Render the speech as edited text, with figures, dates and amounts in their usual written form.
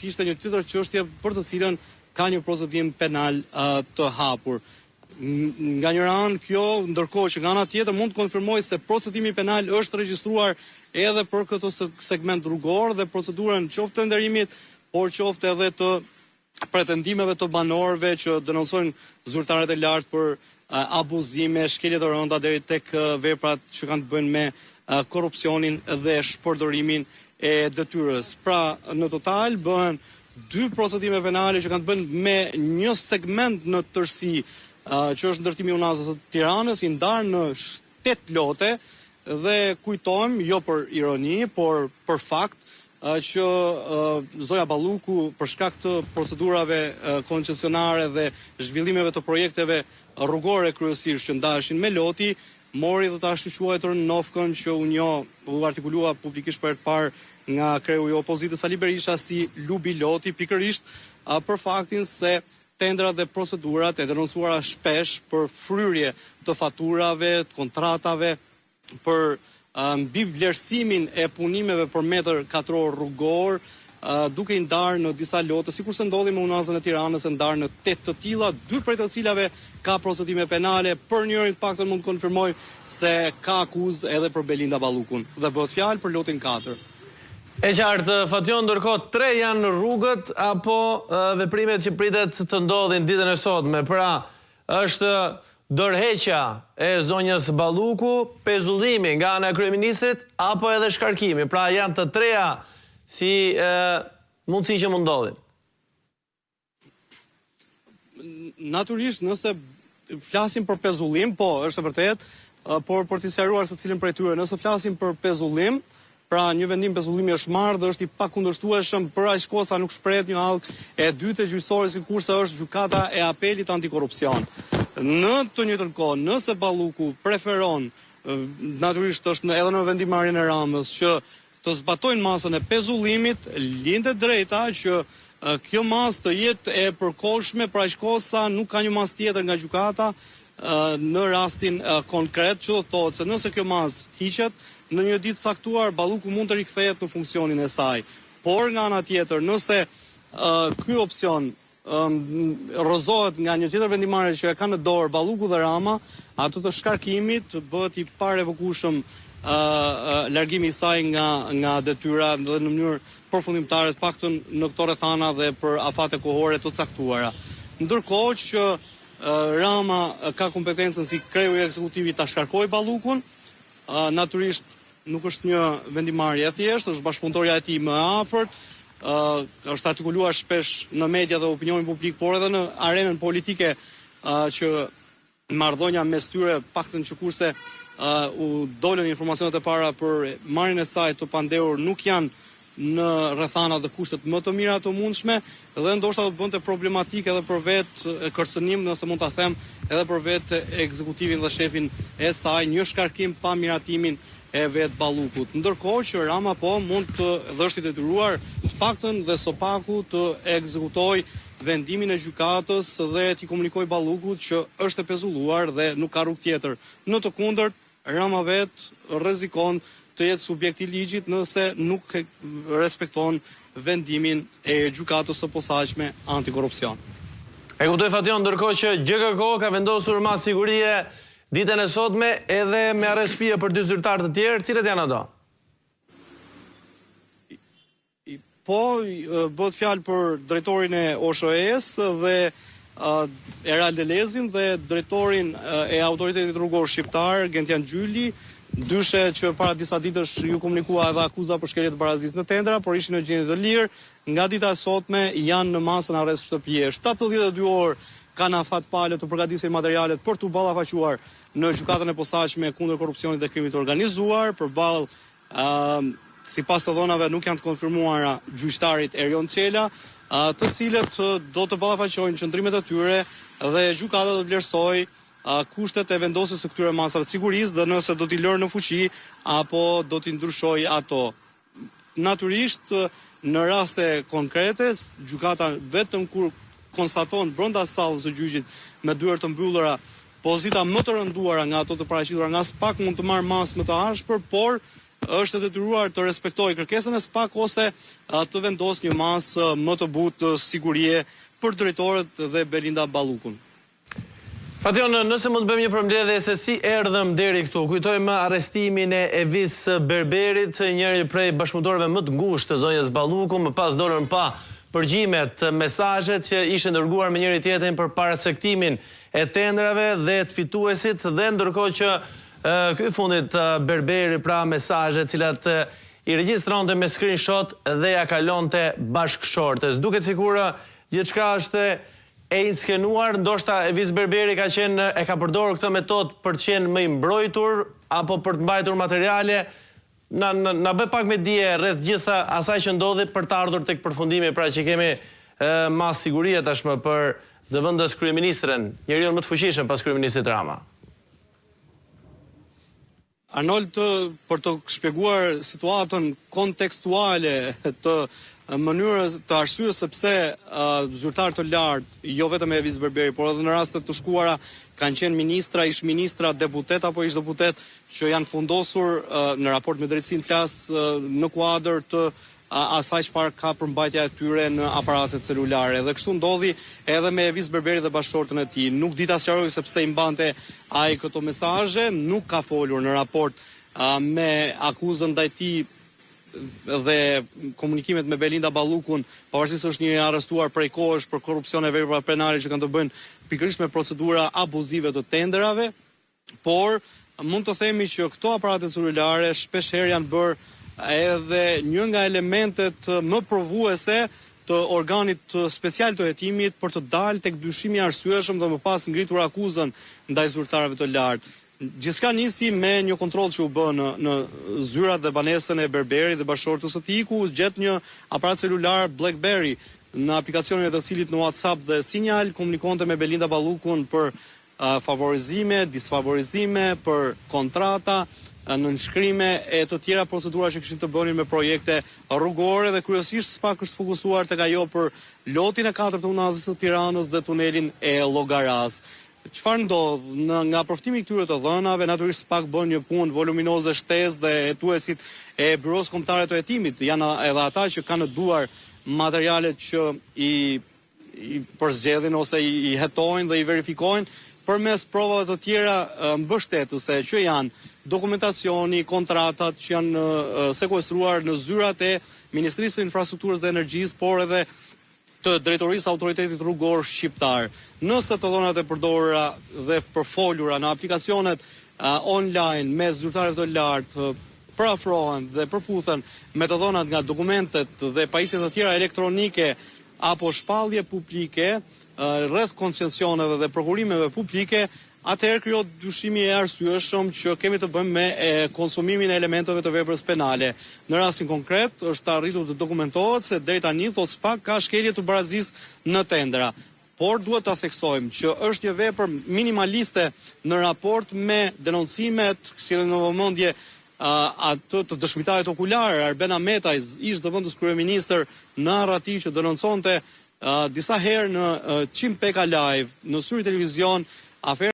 ishte një tjetër çështje për të cilën ka një procedim penal të hapur. Nga një anë kjo, ndërkohë që nga ana tjetër mund të konfirmoj se procedimi penal është regjistruar edhe për këtë segment rrugor dhe procedurën qoftë të nderimit, por qoftë edhe të pretendimeve të banorëve që denoncojnë zyrtarët e lartë për abuzime, shkelje të rënda deri tek veprat që kanë të bëjnë me korrupsionin dhe shpërdorimin e detyrës. Pra, në total bëhen 2 procedime penale që kanë të bëjnë me një segment në tërësi, që është ndërtimi i Unazës së Tiranës, i ndarë në 8 lote dhe kujtojmë, jo për ironi, por për fakt, që Zoja Balluku për shkak të procedurave koncesionare dhe zhvillimeve të projekteve rrugore kryesisht që ndaheshin me loti, mori dhe ta shquajtur në nofkën që u artikulua publikisht për të parë nga kreu i opozitës Ali Berisha si lubi loti, pikërisht për faktin se tendrat dhe procedurat e denoncuara shpesh për fryrje të faturave, të kontratave, për mbi vlerësimin e punimeve për metër katror rrugor, duke i ndarë në disa lote, sikurse ndodhi me Unazën e Tiranës, e ndarë në 8 të tilla, 2 prej të cilave ka procedime penale, për njërin të paktën mund të konfirmoj se ka akuzë edhe për Belinda Ballukun dhe bëhet fjalë për lotin 4. E qartë, Fatjon, ndërkohë 3 janë në rrugët apo veprimet që pritet të ndodhin ditën e sotme. Pra, është dorëheqja e zonjës Balluku, pezullimi nga ana e kryeministrit apo edhe shkarkimi. Pra, janë të treja si mundësi që mund ndodhin. Natyrisht, nëse flasim për pezullim, po, është e vërtet, por për të sqaruar se cilën prej tyre, nëse flasim për pezullim, pra një vendim pezullimi është marrë dhe është i pakundërshtueshëm, për aq kohë sa nuk shprehet një hallë e dytë gjyqësore, sikurse është gjykata e apelit antikorrupsion. Në të njëjtën kohë, nëse Balluku preferon, natyrisht është edhe në vendimarrjen e Ramës, që të zbatojnë masën e pezullimit, lindet drejta që kjo masë të jetë e përkohshme, për aq kohë sa nuk ka një masë tjetër nga gjykata në rastin konkret, që do të thotë se nëse kjo masë hiqet, në një ditë saktuar Balluku mund të rikthehet në funksionin e saj. Por nga ana tjetër, nëse ky opsion rrëzohet nga një tjetër vendimarrje që e ka në dorë Balluku dhe Rama, ato të shkarkimit bëhet i parevokueshëm largimi i saj nga detyra dhe në mënyrë përfundimtare, të paktën në këto rrethana dhe për afate kohore të caktuara. Ndërkohë që Rama ka kompetencën si kreu i ekzekutivit ta shkarkojë Ballukun, natyrisht nuk është një vendimarrje e thjeshtë, është bashkëpunëtorja e tij më afërt, është artikuluar shpesh në media dhe opinionin publik, por edhe në arenën politike që marrëdhënia mes tyre, paktën që kurse u dolën informacionet e para për marrjen e saj të pandehur, nuk janë në rrethana dhe kushtet më të mira të mundshme, dhe ndoshta do të bënte problematik edhe për vetë kërcënim, nëse mund ta them, edhe për vetë ekzekutivin dhe shefin e saj, një shkarkim pa miratimin e vetë Ballukut. Ndërkohë që Rama po mund të dhe është i detyruar të paktën dhe sopaku të ekzekutoj vendimin e gjykatës dhe t'i komunikoj Ballukut që është e pezulluar dhe nuk ka rrugë tjetër. Në të kundërt, Rama vetë rrezikon të jetë subjekt i ligjit nëse nuk respekton vendimin e gjykatës së posaçme antikorrupsion. E kuptoj, Fatjon, ndërkohë që GKK ka vendosur mas sigurie ditën e sotme edhe me arrest shtëpie për 2 zyrtarë të tjerë, cilët janë ato? Po, bëhet fjalë për drejtorin e OSHE-s dhe Erald Delezin dhe drejtorin e autoritetit rrugor shqiptar, Gentian Gjyli, dyshe që para disa ditësh ju komunikua edhe akuza për shkelje të barazisë në tendra, por ishin në gjendje të lirë. Nga dita e sotme janë në masën arrest shtëpie. 72 orë kanë afat pale të përgatisin materialet për të ballafaquar në gjykatën e posaçme kundër korrupsionit dhe krimit të organizuar, përballë sipas të dhënave nuk janë të konfirmuara gjyqtarit Erion Çela, të cilët do të ballafaqojnë qëndrimet e tyre dhe gjykata do të vlerësojë kushtet e vendosjes së këtyre masave të sigurisë dhe nëse do t'i lërë në fuqi apo do t'i ndryshojë ato. Natyrisht, në raste konkrete, gjykata vetëm kur konstaton brenda sallës së gjyqit me dyert të mbyllura pozita më të rënduara nga ato të paraqitura nga SPAK mund të marrë masë më të ashpër, por është e detyruar të respektojë kërkesën e SPAK ose të vendosë një masë më të butë sigurie për drejtorët dhe Belinda Ballukun. Fation, nëse mund të bëjmë një përmbledhje se si erdhëm deri këtu. Kujtojmë arrestimin e Evis Berberit, njëri prej bashkëpunëtorëve më të ngushtë të zonjës Balluku, më pas dolën pa përgjimet mesazhet që ishin dërguar me njëri tjetrin për parasektimin e tendrave dhe të fituesit, dhe ndërkohë që ky fundit Berberi pra mesazhe të cilat i regjistronte me screenshot dhe ja kalonte bashkëshortes. Duket sikur gjithçka është e inskenuar, ndoshta Evis Berberi e ka përdorur këtë metodë për të qenë më i mbrojtur apo për të mbajtur materiale. Na bë pak me dije rreth gjitha asaj që ndodhi për të ardhur tek përfundimi, pra që kemi mas sigurie tashmë për zëvendës kryeministren, njeriu më të fuqishëm pas kryeministrit Rama. Arnold, për të shpjeguar situatën kontekstuale të mënyrës të arsyes sepse zyrtar të lartë, jo vetëm Evis Berberi, por edhe në rastet të shkuara kanë qenë ministra, ish ministra, deputet apo ish deputet që janë fundosur në raport me drejtësinë flas në kuadër të asaj çfarë ka përmbajtja e tyre në aparatet celulare. Dhe kështu ndodhi edhe me Evis Berberi dhe bashkëshortën e tij. Nuk di ta sqaroj sepse i mbante ai këto mesazhe, nuk ka folur në raport me akuzën ndaj tij dhe komunikimet me Belinda Ballukun, pavarësisht se është një arrestuar prej kohësh për korrupsion e vepra penale që kanë të bëjnë pikërisht me procedura abuzive të tenderave, por mund të themi që këto aparate celulare shpesh herë janë bërë edhe një nga elementet më provuese të organit special të hetimit për të dalë tek dyshimi i arsyeshëm dhe më pas ngritur akuzën ndaj zyrtarëve të lartë. Gjithçka nisi me një kontroll që u bë në zyrat dhe banesën e Berberit dhe bashkëshortës së tij, ku u gjet një aparat celular BlackBerry në aplikacionin e të cilit në WhatsApp dhe Sinjal komunikonte me Belinda Ballukun për favorizime, disfavorizime, për kontrata, nënshkrime e të tjera procedura që kishin të bënin me projekte rrugore dhe kryesisht SPAK është fokusuar tek ajo për lotin e 4 të Unazës së Tiranës dhe tunelin e Llogaras. Çfarë ndodh nga përftimi i këtyre të dhënave, natyrisht SPAK bën një punë voluminoze shtesë dhe hetuesit e Byros Kombëtare të Hetimit janë edhe ata që kanë në duar materialet që i përzgjedhin ose i hetojnë dhe i verifikojnë përmes provave të tjera mbështetëse që janë dokumentacioni, kontratat që janë sekuestruar në zyrat e Ministrisë së Infrastrukturës dhe Energjisë, por edhe të drejtorisë autoritetit rrugor shqiptar. Nëse të dhënat e përdorura dhe përfolura në aplikacionet online me zyrtarë të lartë përafrohen dhe përputhen me të dhënat nga dokumentet dhe pajisjet të tjera elektronike apo shpallje publike rreth koncesioneve dhe prokurimeve publike, atëherë krijohet dyshimi i arsyeshëm që kemi të bëjmë me konsumimin e elementeve të veprës penale. Në rastin konkret është arritur të dokumentohet se deri tani thot SPAK ka shkelje të barazisë në tendra. Por duhet ta theksojmë që është një vepër minimaliste në raport me denoncimet, si në vëmendje atë të dëshmitarit okular Arben Ahmetaj, ish zëvendës kryeministër në Arrati, që denonconte disa herë në Çim Peka Live, në Syri Televizion,